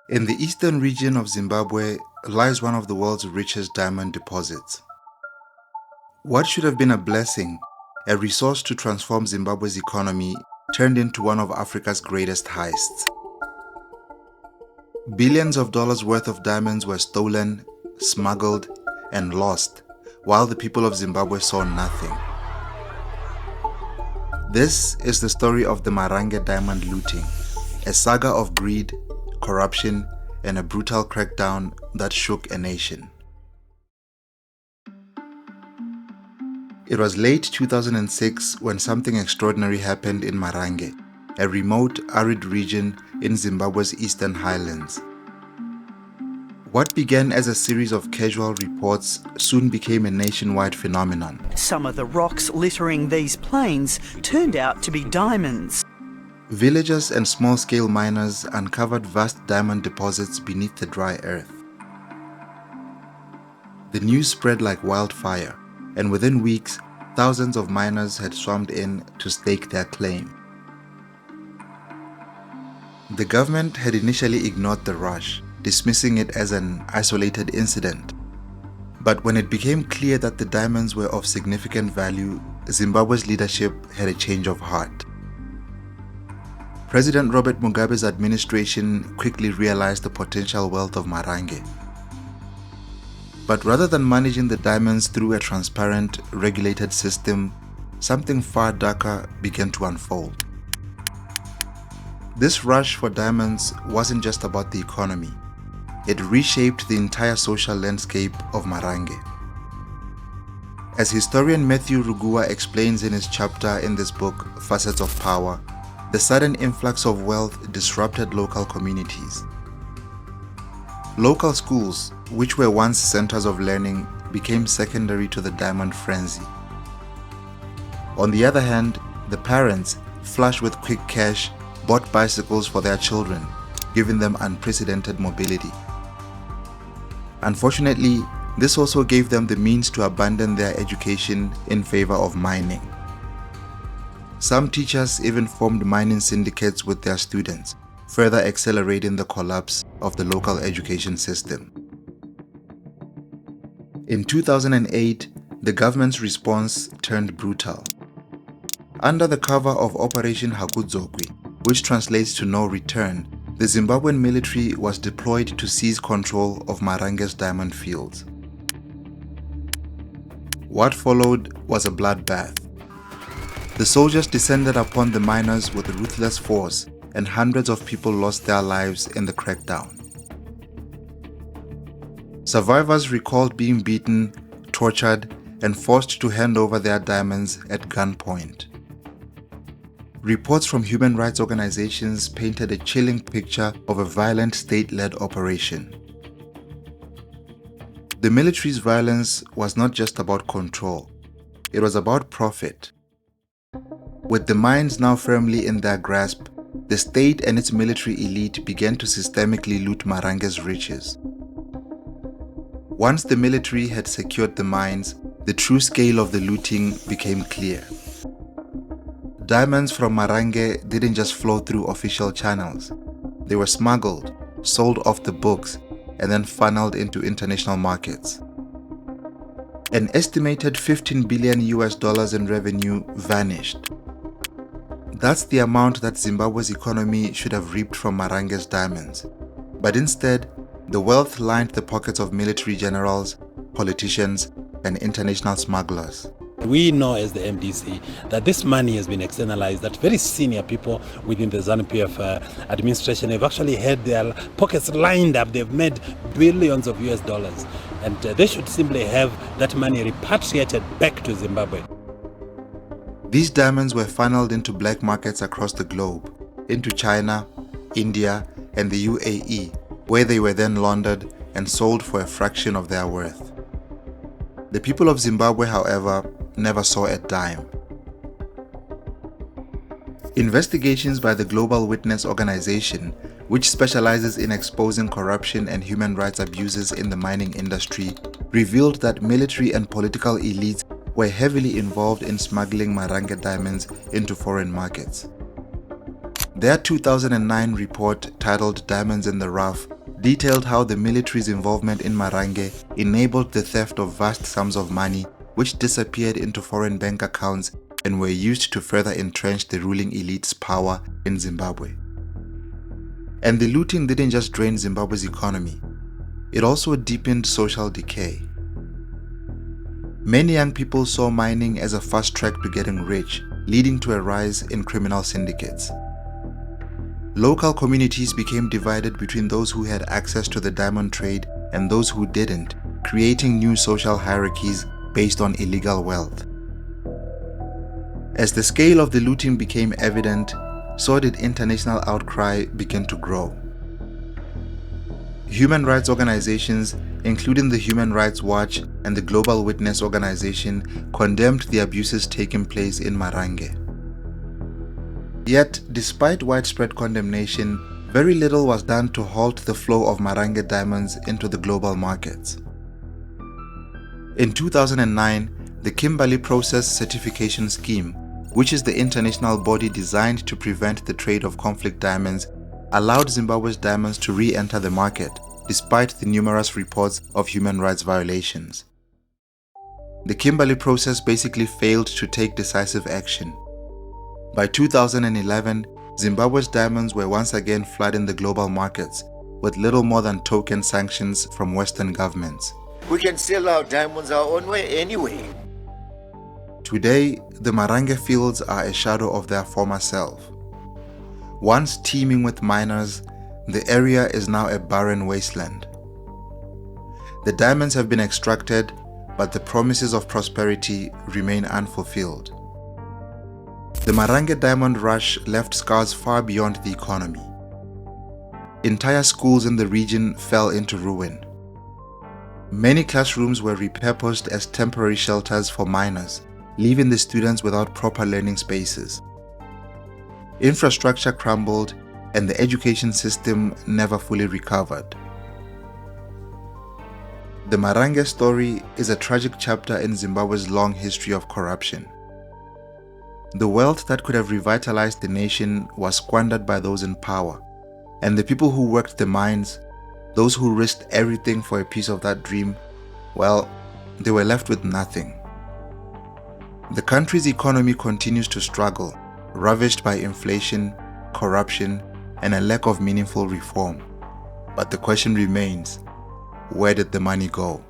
In the eastern region of Zimbabwe lies one of the world's richest diamond deposits. What should have been a blessing, a resource to transform Zimbabwe's economy, turned into one of Africa's greatest heists. Billions of dollars worth of diamonds were stolen, smuggled, and lost, while the people of Zimbabwe saw nothing. This is the story of the Marange diamond looting, a saga of greed, corruption, and a brutal crackdown that shook a nation. It was late 2006 when something extraordinary happened in Marange, a remote, arid region in Zimbabwe's eastern highlands. What began as a series of casual reports soon became a nationwide phenomenon. Some of the rocks littering these plains turned out to be diamonds. Villagers and small-scale miners uncovered vast diamond deposits beneath the dry earth. The news spread like wildfire, and within weeks, thousands of miners had swarmed in to stake their claim. The government had initially ignored the rush, dismissing it as an isolated incident. But when it became clear that the diamonds were of significant value, Zimbabwe's leadership had a change of heart. President Robert Mugabe's administration quickly realized the potential wealth of Marange. But rather than managing the diamonds through a transparent, regulated system, something far darker began to unfold. This rush for diamonds wasn't just about the economy. It reshaped the entire social landscape of Marange. As historian Matthew Rugua explains in his chapter in this book, Facets of Power, the sudden influx of wealth disrupted local communities. Local schools, which were once centers of learning, became secondary to the diamond frenzy. On the other hand, the parents, flush with quick cash, bought bicycles for their children, giving them unprecedented mobility. Unfortunately, this also gave them the means to abandon their education in favor of mining. Some teachers even formed mining syndicates with their students, further accelerating the collapse of the local education system. In 2008, the government's response turned brutal. Under the cover of Operation Hakudzokwe, which translates to no return, the Zimbabwean military was deployed to seize control of Marange's diamond fields. What followed was a bloodbath. The soldiers descended upon the miners with ruthless force, and hundreds of people lost their lives in the crackdown. Survivors recalled being beaten, tortured, and forced to hand over their diamonds at gunpoint. Reports from human rights organizations painted a chilling picture of a violent state-led operation. The military's violence was not just about control, it was about profit. With the mines now firmly in their grasp, the state and its military elite began to systemically loot Marange's riches. Once the military had secured the mines, the true scale of the looting became clear. Diamonds from Marange didn't just flow through official channels. They were smuggled, sold off the books, and then funneled into international markets. An estimated $15 billion in revenue vanished. That's the amount that Zimbabwe's economy should have reaped from Marange's diamonds. But instead, the wealth lined the pockets of military generals, politicians, and international smugglers. We know as the MDC that this money has been externalized, that very senior people within the ZANU-PF administration have actually had their pockets lined up. They've made billions of US dollars, and they should simply have that money repatriated back to Zimbabwe. These diamonds were funneled into black markets across the globe, into China, India, and the UAE, where they were then laundered and sold for a fraction of their worth. The people of Zimbabwe, however, never saw a dime. Investigations by the Global Witness Organization, which specializes in exposing corruption and human rights abuses in the mining industry, revealed that military and political elites were heavily involved in smuggling Marange diamonds into foreign markets. Their 2009 report, titled Diamonds in the Rough, detailed how the military's involvement in Marange enabled the theft of vast sums of money which disappeared into foreign bank accounts and were used to further entrench the ruling elite's power in Zimbabwe. And the looting didn't just drain Zimbabwe's economy, it also deepened social decay. Many young people saw mining as a fast track to getting rich, leading to a rise in criminal syndicates. Local communities became divided between those who had access to the diamond trade and those who didn't, creating new social hierarchies based on illegal wealth. As the scale of the looting became evident, so did international outcry begin to grow. Human rights organizations, including the Human Rights Watch and the Global Witness Organization, condemned the abuses taking place in Marange. Yet, despite widespread condemnation, very little was done to halt the flow of Marange diamonds into the global markets. In 2009, the Kimberley Process Certification Scheme, which is the international body designed to prevent the trade of conflict diamonds, allowed Zimbabwe's diamonds to re-enter the market, despite the numerous reports of human rights violations. The Kimberley process basically failed to take decisive action. By 2011, Zimbabwe's diamonds were once again flooding the global markets, with little more than token sanctions from Western governments. We can sell our diamonds our own way anyway. Today, the Marange fields are a shadow of their former self. Once teeming with miners, the area is now a barren wasteland. The diamonds have been extracted, but the promises of prosperity remain unfulfilled. The Marange diamond rush left scars far beyond the economy. Entire schools in the region fell into ruin. Many classrooms were repurposed as temporary shelters for miners, leaving the students without proper learning spaces. Infrastructure crumbled, and the education system never fully recovered. The Marange story is a tragic chapter in Zimbabwe's long history of corruption. The wealth that could have revitalized the nation was squandered by those in power, and the people who worked the mines, those who risked everything for a piece of that dream, well, they were left with nothing. The country's economy continues to struggle, ravished by inflation, corruption, and a lack of meaningful reform. But the question remains, where did the money go?